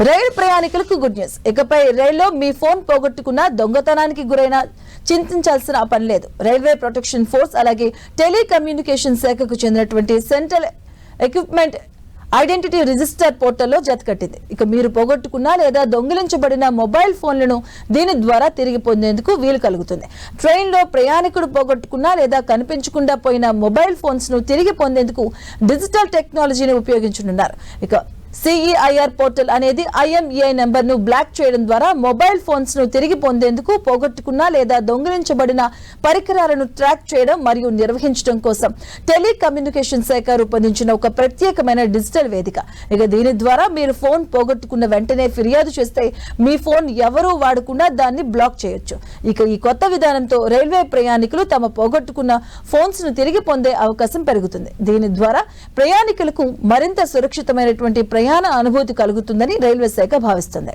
రైలు ప్రయాణికులకు good news. ఇకపై రైల్లో మీ ఫోన్ పోగొట్టుకున్న దొంగతనానికి గురైన చింతించాల్సిన పని లేదు. రైల్వే ప్రొటెక్షన్ ఫోర్స్ అలాగే టెలికమ్యూనికేషన్ శాఖకు చెందినటువంటి సెంట్రల్ ఎక్విప్మెంట్ ఐడెంటిటీ రిజిస్టర్ పోర్టల్లో జతకట్టింది. ఇక మీరు పోగొట్టుకున్న లేదా దొంగిలించబడిన మొబైల్ ఫోన్లను దీని ద్వారా తిరిగి పొందేందుకు వీలు కలుగుతుంది. ట్రైన్లో ప్రయాణికుడు పోగొట్టుకున్న లేదా కనిపించకుండా పోయిన మొబైల్ ఫోన్స్ ను తిరిగి పొందేందుకు డిజిటల్ టెక్నాలజీని ఉపయోగించనున్నారు. ఇక CEIR పోర్టల్ అనేది IMEI నెంబర్ ను బ్లాక్ చేయడం ద్వారా మొబైల్ ఫోన్స్ ను తిరిగి పొందేందుకు, పోగొట్టుకున్న లేదా దొంగిలించబడిన పరికరాలను ట్రాక్ చేయడం మరియు నిర్వహించడం కోసం టెలికమ్యూనికేషన్ శాఖ రూపొందించిన ఒక ప్రత్యేకమైన డిజిటల్ వేదిక. ఇక దీని ద్వారా మీరు ఫోన్ పోగొట్టుకున్న వెంటనే ఫిర్యాదు చేస్తే మీ ఫోన్ ఎవరూ వాడకుండా దాన్ని బ్లాక్ చేయొచ్చు. ఇక ఈ కొత్త విధానంతో రైల్వే ప్రయాణికులు తమ పోగొట్టుకున్న ఫోన్స్ ను తిరిగి పొందే అవకాశం పెరుగుతుంది. దీని ద్వారా ప్రయాణికులకు మరింత సురక్షితమైనటువంటి ప్రయాణ అనుభూతి కలుగుతుందని రైల్వే శాఖ భావిస్తుంది.